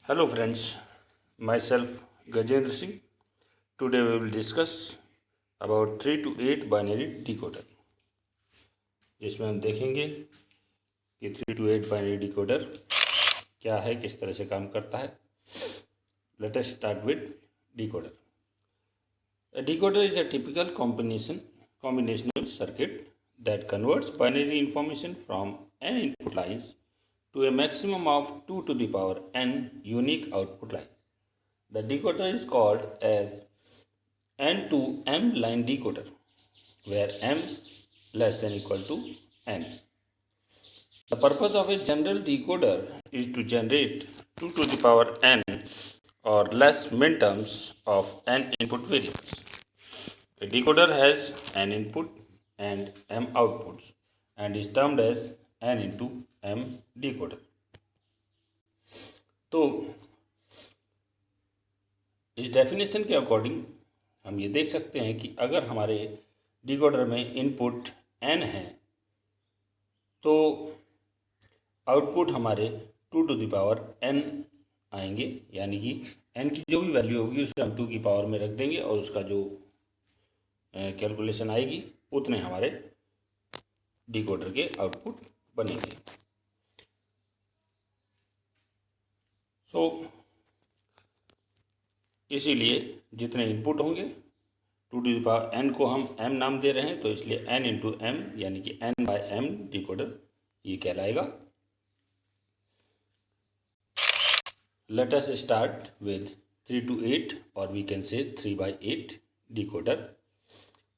Hello friends, myself Gajendra Singh. Today we will discuss about 3 to 8 binary decoder, जिसमें हम देखेंगे कि 3 to 8 binary decoder क्या है, किस तरह से काम करता है. Let us start with decoder. A decoder is a typical combinational circuit that converts binary information from n input lines to a maximum of 2 to the power n unique output lines. The decoder is called as n to m line decoder, where m less than equal to n. The purpose of a general decoder is to generate 2 to the power n or less minterms of n input variables. A decoder has n input and m outputs and is termed as n into m decoder. तो इस definition के according हम ये देख सकते हैं कि अगर हमारे डिकोडर में इनपुट n है तो आउटपुट हमारे 2 टू द पावर n आएंगे, यानी कि n की जो भी वैल्यू होगी उसे हम 2 की पावर में रख देंगे और उसका जो कैलकुलेशन आएगी उतने हमारे डिकोडर के आउटपुट बनेंगे. इसीलिए जितने इनपुट होंगे 2 टू द पावर n को हम m नाम दे रहे हैं, तो इसलिए n इंटू m यानी कि n बाय m डिकोडर ये कहलाएगा. Let us start with 3 to 8 और we can say 3 by 8 decoder.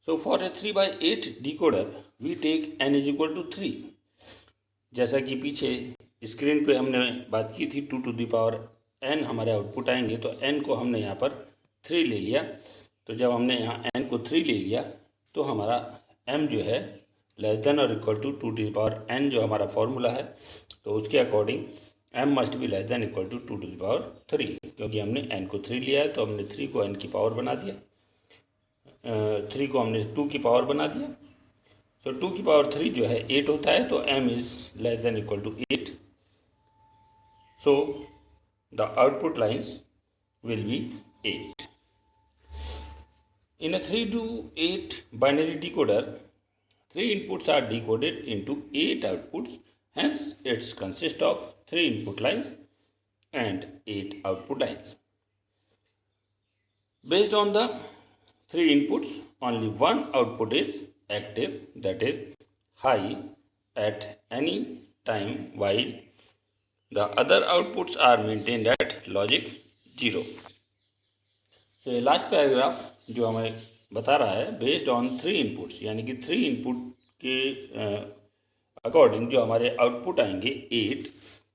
So for a 3 by 8 decoder we take n is equal to 3. जैसा कि पीछे स्क्रीन पे हमने बात की थी 2 टू द पावर n हमारे आउटपुट आएंगे, तो n को हमने यहाँ पर 3 ले लिया. तो जब हमने यहाँ n को 3 ले लिया तो हमारा m जो है लेस देन और equal to 2 to the power n जो हमारा फॉर्मूला है, तो उसके according m must be less than equal to 2 to the power 3. क्योंकि हमने n को 3 लिया है तो हमने 3 को n की पावर बना दिया, 3 को हमने 2 की पावर बना दिया. सो 2 की पावर 3 जो है 8 होता है, तो m is less than equal to 8. So the output lines will be 8. In a 3 to 8 binary decoder, 3 inputs are decoded into 8 outputs, hence it consists of 3 input lines and 8 output lines. Based on the 3 inputs, only one output is active, that is high at any time, while the other outputs are maintained at logic 0. So ये last paragraph जो हमें बता रहा है based on 3 inputs, यानी कि 3 input के according जो हमारे आउटपुट आएंगे 8,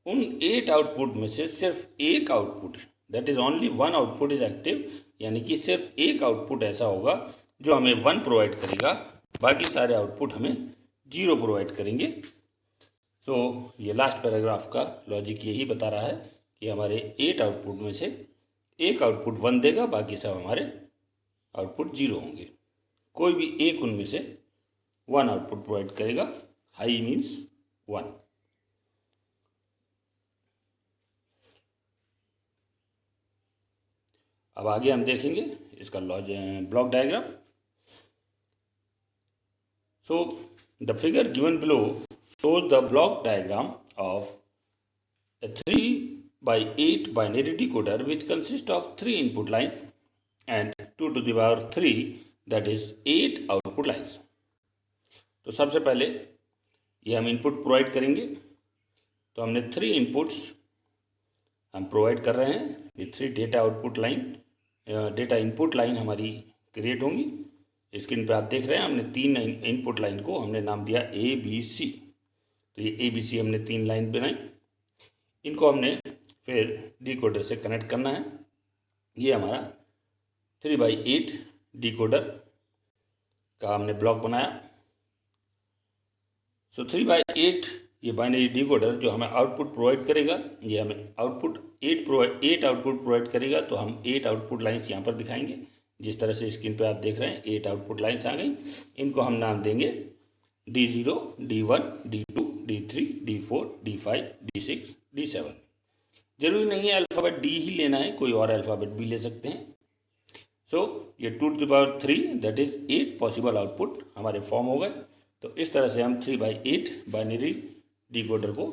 उन 8 आउटपुट में से सिर्फ एक output, that is only one output is active, यानी कि सिर्फ एक आउटपुट ऐसा होगा जो हमें 1 प्रोवाइड करेगा, बाकी सारे आउटपुट हमें 0 प्रोवाइड करेंगे. तो ये लास्ट पैराग्राफ का लॉजिक यही बता रहा है कि हमारे 8 आउटपुट में से एक आउटपुट 1 देगा, बाकी सब हमारे आउटपुट 0 होंगे. कोई भी एक उनमें से 1 आउटपुट प्रोवाइड करेगा, हाई मीन्स 1. अब आगे हम देखेंगे इसका block diagram. So the figure given below shows the block diagram of a 3 by 8 binary decoder which consists of 3 input lines and 2 to the power 3, that is 8 output lines. तो सबसे पहले ये हम इनपुट प्रोवाइड करेंगे, तो हमने 3 inputs हम provide कर रहे हैं. ये 3 data output line, data input line हमारी क्रिएट होंगी. स्क्रीन पे आप देख रहे हैं हमने 3 इनपुट लाइन को हमने नाम दिया ABC. तो ये ABC हमने 3 लाइन बनाई, इनको हमने फिर डिकोडर से कनेक्ट करना है. ये हमारा 3 by 8 डिकोडर का हमने ब्लॉक बनाया. सो 3 by 8 ये बाइनरी डिकोडर जो हमें आउटपुट प्रोवाइड करेगा, ये हमें आउटपुट 8 आउटपुट प्रोवाइड करेगा. तो हम 8 आउटपुट लाइन्स यहाँ पर दिखाएंगे, जिस तरह से स्क्रीन पे आप देख रहे हैं 8 आउटपुट लाइन्स आ गई. इनको हम नाम देंगे D0, D1, D2, D3, D4, D5, D6, D7. जरूरी नहीं है अल्फ़ाबेट डी ही लेना है, कोई और अल्फ़ाबेट भी ले सकते हैं। सो ये 2⁻3 दैट इज़ 8 पॉसिबल आउटपुट हमारे फॉर्म हो गए। तो इस तरह से हम 3/8 बाइनरी डिकोडर को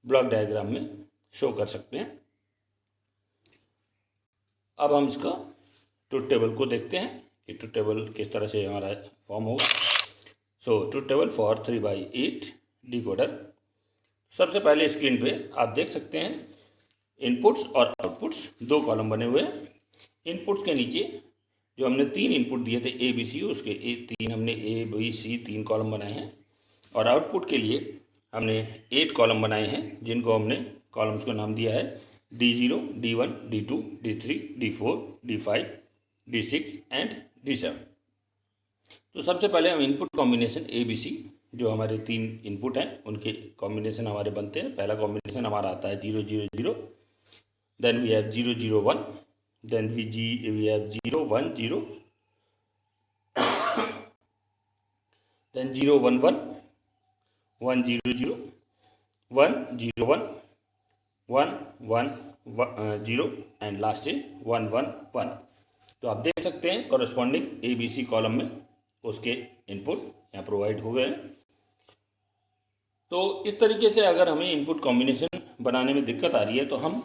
ब्लॉक डायग्राम में शो कर सकते हैं। अब हम इसका ट्रुथ टेबल को देखते हैं कि ट्रुथ टेबल किस तरह से हमारा फॉर्म होगा। सो ट्रुथ टेबल फॉर 3/8 डिकोडर। सबसे पहले स्क्रीन पे आप देख सकते हैं इनपुट्स और आउटपुट्स, दो कॉलम बने हुए हैं। इनपुट्स के नीचे जो हमने 3 इनपुट दिए थे ए बी सी, उसके हमने ए बी सी 3 कॉलम बनाए हैं। और आउटपुट के लिए हमने 8 कॉलम बनाए हैं, जिनको हमने कॉलम्स को नाम दिया है D0, D1, D2, D3, D4, D5, D6 and D7। तो सबसे पहले हम input combination A B C, जो हमारे 3 इनपुट हैं उनके कॉम्बिनेशन हमारे बनते हैं। पहला कॉम्बिनेशन हमारा आता है 0 0 0, then we have 0 0 1, then we have 0 1 0, then 0 1 1, 1 0 0, 1 0 1, 1 1 0 and last है 1 1 1। तो आप देख सकते हैं corresponding A B C column में उसके इनपुट यहाँ प्रोवाइड हो गए हैं। तो इस तरीके से अगर हमें इनपुट कॉम्बिनेशन बनाने में दिक्कत आ रही है तो हम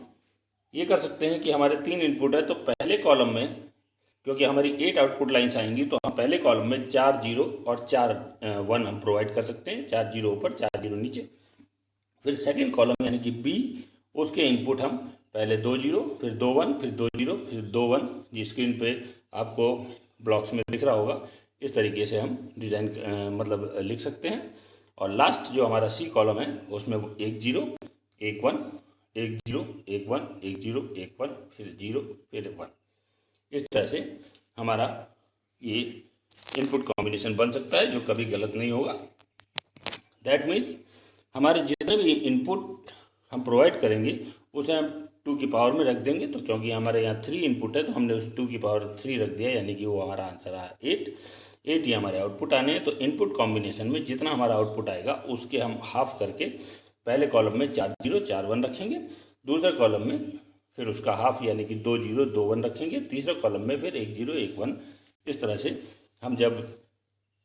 ये कर सकते हैं कि हमारे 3 इनपुट है, तो पहले कॉलम में, क्योंकि हमारी 8 आउटपुट लाइन्स आएंगी, तो हम पहले कॉलम में 4 0 और 4 1 हम प्रोवाइड कर सकते हैं। 4 0 ऊपर, 4 0 नीचे। फिर सेकेंड कॉलम यानी कि बी, उसके इनपुट हम पहले 2 0, फिर 2 1, फिर 2 0, फिर 2 1, जी स्क्रीन पे आपको ब्लॉक्स में दिख रहा होगा। इस तरीके से हम डिज़ाइन मतलब लिख सकते हैं। और लास्ट जो हमारा सी कॉलम है उसमें 1 0 1 1, 1 0 1 1, 1 0 1 1, फिर 0 फिर 1। इस तरह से हमारा ये इनपुट कॉम्बिनेशन बन सकता है, जो कभी गलत नहीं होगा। दैट मीन्स हमारे जितने भी इनपुट हम प्रोवाइड करेंगे उसे हम 2 की पावर में रख देंगे। तो क्योंकि हमारे यहाँ 3 इनपुट है तो हमने उस 2 की पावर 3 रख दिया, यानी कि वो हमारा आंसर आया 8 ही हमारे आउटपुट आने हैं। तो इनपुट कॉम्बिनेशन में जितना हमारा आउटपुट आएगा उसके हम हाफ करके पहले कॉलम में 4 0 4 1 रखेंगे, दूसरे कॉलम में फिर उसका हाफ यानी कि 2 0 2 1 रखेंगे, तीसरे कॉलम में फिर 1 0 1 1। इस तरह से हम जब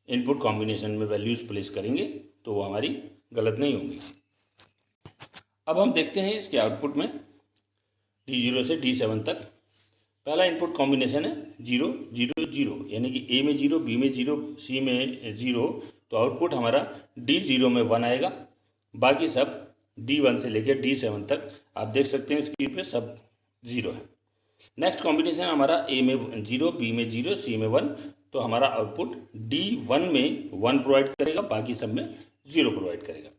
इनपुट कॉम्बिनेशन में वैल्यूज़ प्लेस करेंगे तो वो हमारी गलत नहीं होंगी। अब हम देखते हैं इसके आउटपुट में D0 से D7 तक। पहला इनपुट कॉम्बिनेशन है 0 0 0, यानी कि ए में 0, बी में 0, सी में 0। तो आउटपुट हमारा D0 में 1 आएगा, बाकी सब D1 से लेकर D7 तक आप देख सकते हैं स्क्रीन पे सब 0 है। नेक्स्ट कॉम्बिनेशन हमारा ए में 0, बी में 0, सी में 1। तो हमारा आउटपुट D1 में 1 प्रोवाइड करेगा, बाकी सब में 0 प्रोवाइड करेगा।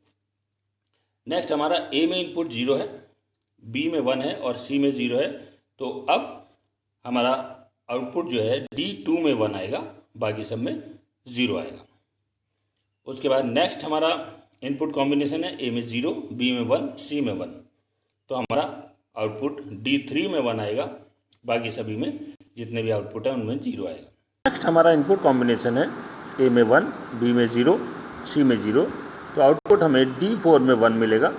नेक्स्ट हमारा ए में इनपुट 0 है, बी में 1 है और सी में 0 है। तो अब हमारा आउटपुट जो है D2 में 1 आएगा, बाकी सब में 0 आएगा। उसके बाद नेक्स्ट हमारा इनपुट कॉम्बिनेशन है ए में 0, बी में 1, सी में 1। तो हमारा आउटपुट D3 में 1 आएगा, बाकी सभी में जितने भी आउटपुट हैं उनमें 0 आएगा। नेक्स्ट हमारा इनपुट कॉम्बिनेशन है ए में 1, बी में 0, सी में 0। तो आउटपुट हमें D4 में 1 मिलेगा,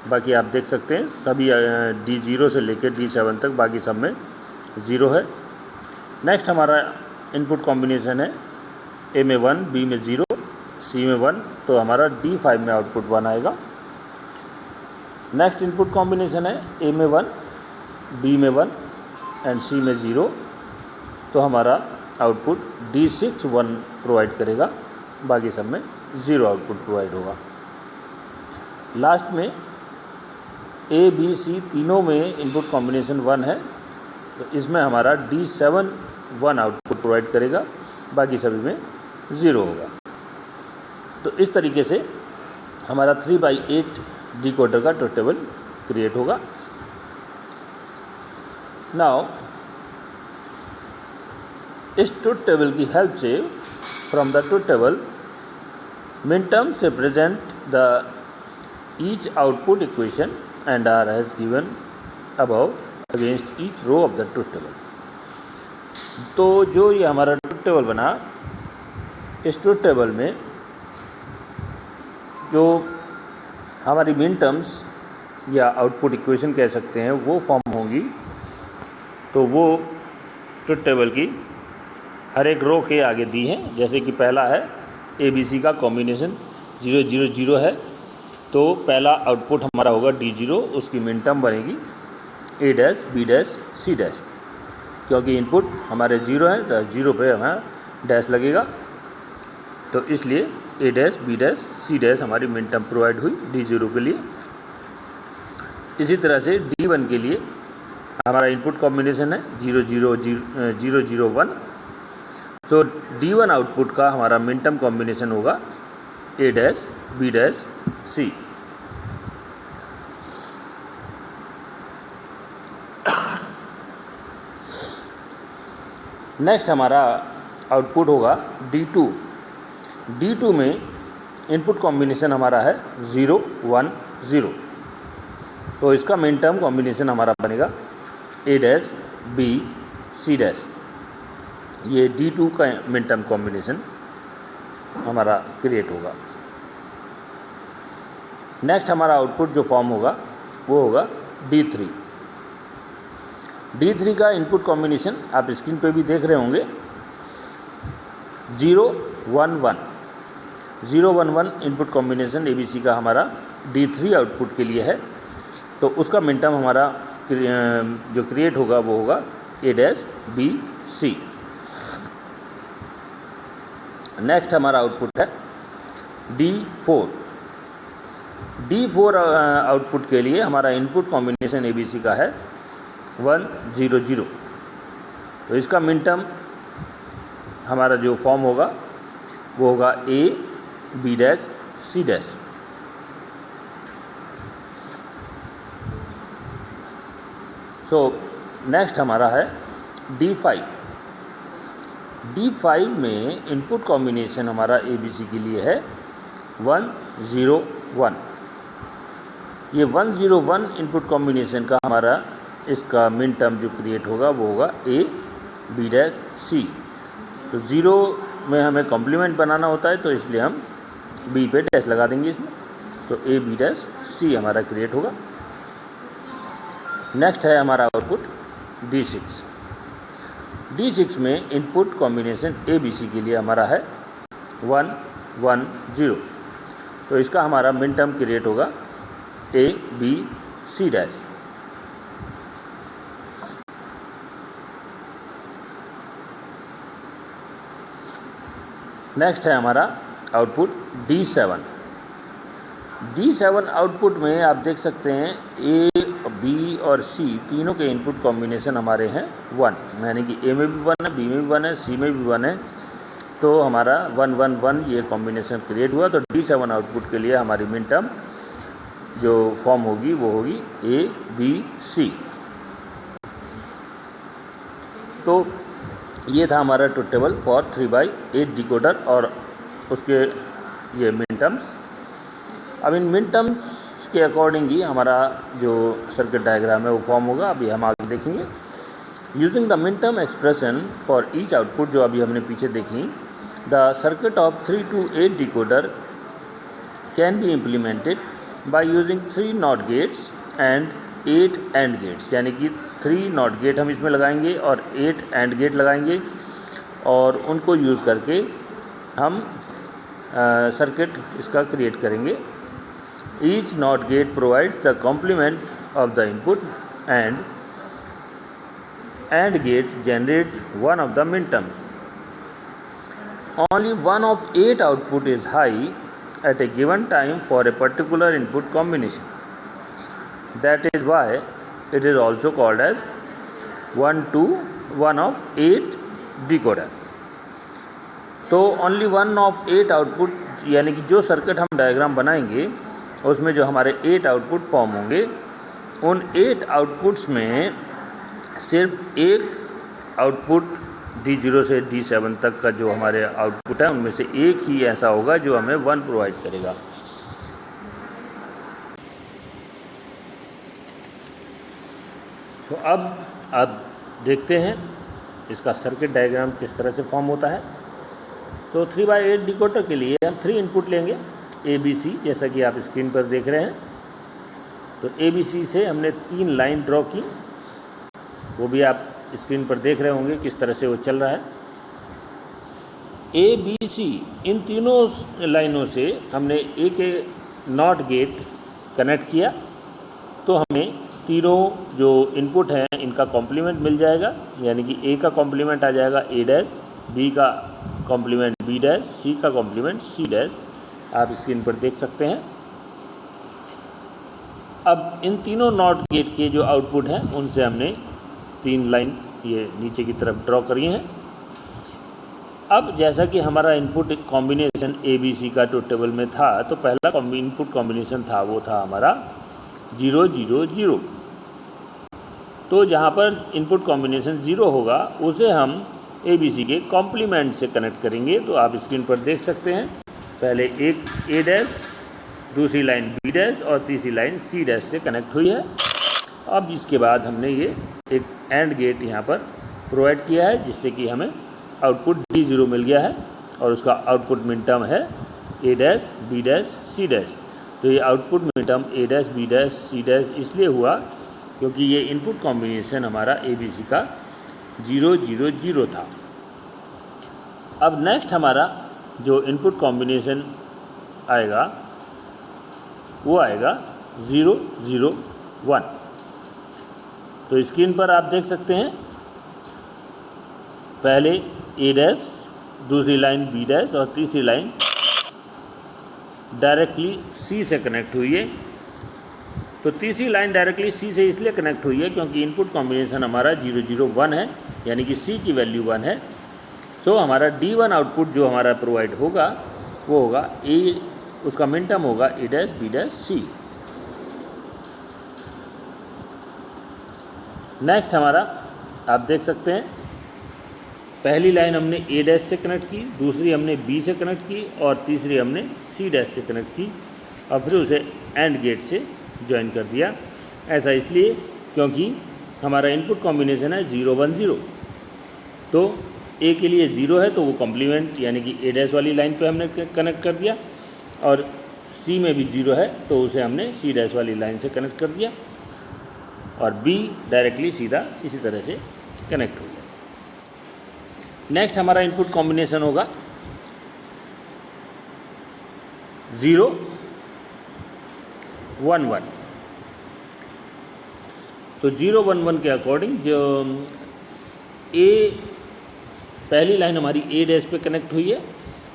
बाकी आप देख सकते हैं सभी D0 से लेकर D7 तक बाकी सब में 0 है। नेक्स्ट हमारा इनपुट कॉम्बिनेशन है ए में 1, बी में 0, सी में 1। तो हमारा D5 में आउटपुट 1 आएगा। नेक्स्ट इनपुट कॉम्बिनेशन है ए में 1, बी में 1 एंड सी में 0। तो हमारा आउटपुट D6 1 प्रोवाइड करेगा, बाकी सब में 0 आउटपुट प्रोवाइड होगा। लास्ट में ए बी सी तीनों में इनपुट कॉम्बिनेशन 1 है, तो इसमें हमारा D7 1 आउटपुट प्रोवाइड करेगा, बाकी सभी में 0 होगा। तो इस तरीके से हमारा 3/8 डिकोडर का ट्रुथ टेबल क्रिएट होगा। नाउ इस ट्रुथ टेबल की हेल्प से from the truth table min term से present the each output equation and are has given above against each row of the truth table. तो जो ये हमारा ट्रुथ टेबल बना, इस ट्रुथ टेबल में जो हमारी मिन टर्म्स या आउटपुट इक्वेशन कह सकते हैं वो फॉर्म होंगी, तो वो ट्रुथ टेबल की हर एक रो के आगे दी हैं। जैसे कि पहला है ABC का कॉम्बिनेशन 0 0 0 है, तो पहला आउटपुट हमारा होगा D0, उसकी मिन टर्म बनेगी A dash B dash C dash. क्योंकि इनपुट हमारे 0 है तो 0 पे हमारा डैश लगेगा, तो इसलिए A dash B dash C dash हमारी मिन टर्म प्रोवाइड हुई D0 के लिए। इसी तरह से D1 के लिए हमारा इनपुट कॉम्बिनेशन है 0 0 0 0 1, तो D1 आउटपुट का हमारा मिन टर्म कॉम्बिनेशन होगा A dash B dash C। Next हमारा आउटपुट होगा D2। D2 में इनपुट कॉम्बिनेशन हमारा है 0 1 0, तो इसका मिन टर्म कॉम्बिनेशन हमारा बनेगा A dash B C dash. ये D2 का मिन टर्म कॉम्बिनेशन हमारा क्रिएट होगा। नेक्स्ट हमारा आउटपुट जो फॉर्म होगा वो होगा D3। D3 का इनपुट कॉम्बिनेशन आप स्क्रीन पे भी देख रहे होंगे 0 1 1 0 1 1 इनपुट कॉम्बिनेशन ABC का हमारा D3 आउटपुट के लिए है, तो उसका मिन टर्म हमारा जो क्रिएट होगा वो होगा A dash B C। Next हमारा आउटपुट है D4। D4 आउटपुट के लिए हमारा इनपुट कॉम्बिनेशन ABC का है 1 0 0, तो इसका मिन टर्म हमारा जो फॉर्म होगा वो होगा A B dash C dash. So next हमारा है D5। D5 में इनपुट कॉम्बिनेशन हमारा ABC के लिए है 1 0 1। ये 1 0 1 इनपुट कॉम्बिनेशन का हमारा इसका मिन टर्म जो क्रिएट होगा वो होगा A B डैश C। तो 0 में हमें कॉम्प्लीमेंट बनाना होता है, तो इसलिए हम B पे डैश लगा देंगे इसमें, तो A B डैश C हमारा क्रिएट होगा। नेक्स्ट है हमारा आउटपुट D6। D6 में इनपुट कॉम्बिनेशन ABC के लिए हमारा है 1 1 0, तो इसका हमारा मिन टर्म क्रिएट होगा A B C dash. Next है हमारा आउटपुट D7। D7 आउटपुट में आप देख सकते हैं A B और C तीनों के इनपुट कॉम्बिनेशन हमारे हैं 1, यानी कि A में भी 1 है, B में भी 1 है, C में भी 1 है, तो हमारा 1 1 1 ये कॉम्बिनेशन क्रिएट हुआ। तो D7 आउटपुट के लिए हमारी मिन टर्म जो फॉर्म होगी वो होगी A B C। तो ये था हमारा ट्रुथ टेबल फॉर 3/8 डिकोडर और उसके ये मिन टर्म्स। अब इन मिन टर्म्स के अकॉर्डिंग ही हमारा जो सर्किट डायग्राम है वो फॉर्म होगा। अभी हम आगे देखेंगे। Using the min term expression for each output, जो अभी हमने पीछे देखी, the circuit of 3 to 8 decoder can be implemented by using 3 not gates and 8 and gates. यानी कि 3 नॉट गेट हम इसमें लगाएंगे और 8 एंड गेट लगाएंगे, और उनको यूज़ करके हम सर्किट इसका क्रिएट करेंगे। Each not gate provide the complement of the input and gate generates one of the min terms. Only one of 8 output is high at a given time for a particular input combination. That is why it is also called as 1 to 1 of 8 decoder. तो only 1 of 8 output, यानी कि जो circuit हम diagram बनाएंगे उसमें जो हमारे 8 output form होंगे, उन 8 आउटपुट्स में सिर्फ एक आउटपुट D0 से D7 तक का जो हमारे आउटपुट है उनमें से एक ही ऐसा होगा जो हमें 1 प्रोवाइड करेगा। तो अब आप देखते हैं इसका सर्किट डायग्राम किस तरह से फॉर्म होता है। तो 3/8 डिकोडर के लिए हम 3 इनपुट लेंगे A B C, जैसा कि आप स्क्रीन पर देख रहे हैं। तो ABC से हमने 3 लाइन ड्रॉ की, वो भी आप स्क्रीन पर देख रहे होंगे किस तरह से वो चल रहा है। ABC इन तीनों लाइनों से हमने एक नॉट गेट कनेक्ट किया, तो हमें तीनों जो इनपुट हैं इनका कॉम्प्लीमेंट मिल जाएगा, यानी कि A का कॉम्प्लीमेंट आ जाएगा A', B का कॉम्प्लीमेंट B', C का कॉम्प्लीमेंट C', आप स्क्रीन पर देख सकते हैं। अब इन तीनों नॉट गेट के जो आउटपुट हैं उनसे हमने 3 लाइन ये नीचे की तरफ ड्रॉ करी हैं। अब जैसा कि हमारा इनपुट कॉम्बिनेशन ABC का जो टेबल में था, तो पहला इनपुट कॉम्बिनेशन था वो था हमारा 0 0 0। तो जहाँ पर इनपुट कॉम्बिनेशन 0 होगा उसे हम ABC के कॉम्प्लीमेंट से कनेक्ट करेंगे। तो आप स्क्रीन पर देख सकते हैं, पहले एक A', दूसरी लाइन B' और तीसरी लाइन C' से कनेक्ट हुई है। अब इसके बाद हमने ये एक एंड गेट यहाँ पर प्रोवाइड किया है, जिससे कि हमें आउटपुट D0 मिल गया है और उसका आउटपुट मिन टर्म है A', B', C'। तो ये output min term A', B', C' इसलिए हुआ क्योंकि ये इनपुट कॉम्बिनेशन हमारा ABC का 0 0 0 था। अब नेक्स्ट हमारा जो इनपुट कॉम्बिनेशन आएगा वो आएगा 0 0 1। तो स्क्रीन पर आप देख सकते हैं, पहले A', दूसरी लाइन B' और तीसरी लाइन डायरेक्टली C से कनेक्ट हुई है। तो तीसरी लाइन डायरेक्टली C से इसलिए कनेक्ट हुई है क्योंकि इनपुट कॉम्बिनेशन हमारा 0 0 1 है, यानी कि C की वैल्यू 1 है। तो हमारा D1 आउटपुट जो हमारा प्रोवाइड होगा वो होगा उसका मिन टर्म होगा A', B', C। नेक्स्ट हमारा आप देख सकते हैं, पहली लाइन हमने A' से कनेक्ट की, दूसरी हमने B से कनेक्ट की और तीसरी हमने C' से कनेक्ट की और फिर उसे एंड गेट से ज्वाइन कर दिया। ऐसा इसलिए क्योंकि हमारा इनपुट कॉम्बिनेशन है 0 1 0। तो A के लिए 0 है तो वो कॉम्प्लीमेंट यानी कि A' वाली लाइन पे हमने कनेक्ट कर दिया, और C में भी 0 है तो उसे हमने C' वाली लाइन से कनेक्ट कर दिया, और B डायरेक्टली सीधा इसी तरह से कनेक्ट हो गया। नेक्स्ट हमारा इनपुट कॉम्बिनेशन होगा 0 1 1। तो 0 1 1 के अकॉर्डिंग जो पहली लाइन हमारी A' पे कनेक्ट हुई है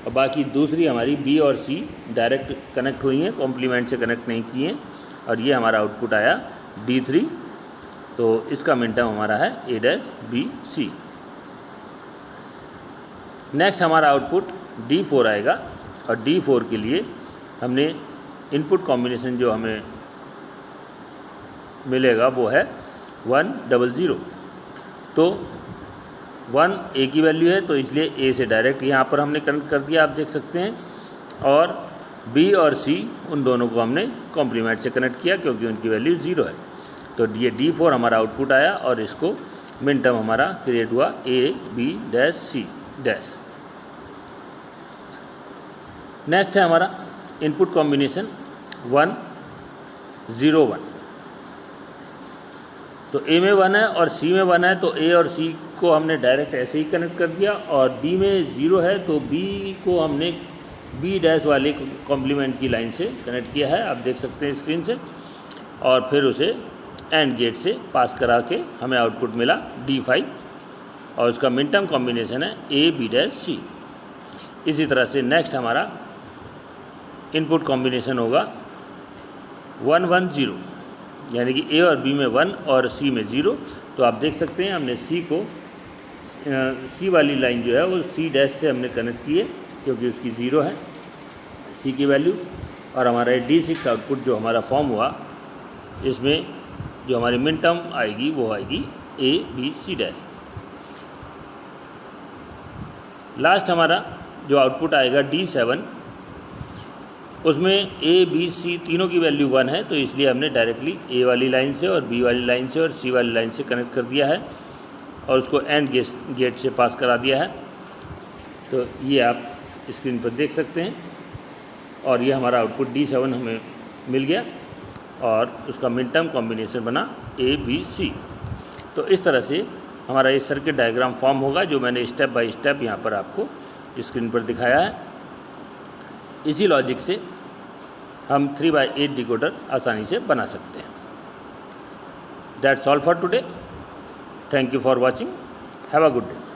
और बाकी दूसरी हमारी B और C डायरेक्ट कनेक्ट हुई हैं, कॉम्प्लीमेंट से कनेक्ट नहीं किए हैं, और ये हमारा आउटपुट आया D3। तो इसका मिन टर्म हमारा है A' B C। नेक्स्ट हमारा आउटपुट D4 आएगा, और D4 के लिए हमने इनपुट कॉम्बिनेशन जो हमें मिलेगा वो है 1 0 0। तो 1 A की वैल्यू है तो इसलिए A से डायरेक्ट यहाँ पर हमने कनेक्ट कर दिया, आप देख सकते हैं, और B और C उन दोनों को हमने कॉम्प्लीमेंट से कनेक्ट किया क्योंकि उनकी वैल्यू 0 है। तो ये D4 हमारा आउटपुट आया और इसको मिन टर्म हमारा क्रिएट हुआ A B' C'। नेक्स्ट है हमारा इनपुट कॉम्बिनेशन 1 0 1। तो A में 1 है और C में 1 है, तो A और C को हमने डायरेक्ट ऐसे ही कनेक्ट कर दिया, और B में 0 है तो B को हमने B' वाले कॉम्प्लीमेंट की लाइन से कनेक्ट किया है, आप देख सकते हैं स्क्रीन से, और फिर उसे एंड गेट से पास करा के हमें आउटपुट मिला D5, और उसका मिन टर्म कॉम्बिनेशन है A B' C। इसी तरह से नेक्स्ट हमारा इनपुट कॉम्बिनेशन होगा 1 1 0, यानी कि A और B में 1 और C में 0। तो आप देख सकते हैं हमने C वाली लाइन जो है वो C' से हमने कनेक्ट की है क्योंकि उसकी 0 है C की वैल्यू, और हमारा D6 आउटपुट जो हमारा फॉर्म हुआ, इसमें जो हमारी मिन टर्म आएगी वो आएगी A B C'। लास्ट हमारा जो आउटपुट आएगा D7, उसमें A B C तीनों की वैल्यू 1 है, तो इसलिए हमने डायरेक्टली A वाली लाइन से और B वाली लाइन से और C वाली लाइन से कनेक्ट कर दिया है और उसको एंड गेट से पास करा दिया है। तो ये आप स्क्रीन पर देख सकते हैं, और ये हमारा आउटपुट D7 हमें मिल गया, और उसका मिन टर्म कॉम्बिनेशन बना ABC। तो इस तरह से हमारा ये सर्किट डायग्राम फॉर्म होगा, जो मैंने स्टेप बाय स्टेप यहाँ पर आपको स्क्रीन पर दिखाया है। इसी लॉजिक से हम 3/8 डिकोडर आसानी से बना सकते हैं। That's all for today. Thank you for watching. Have a good day.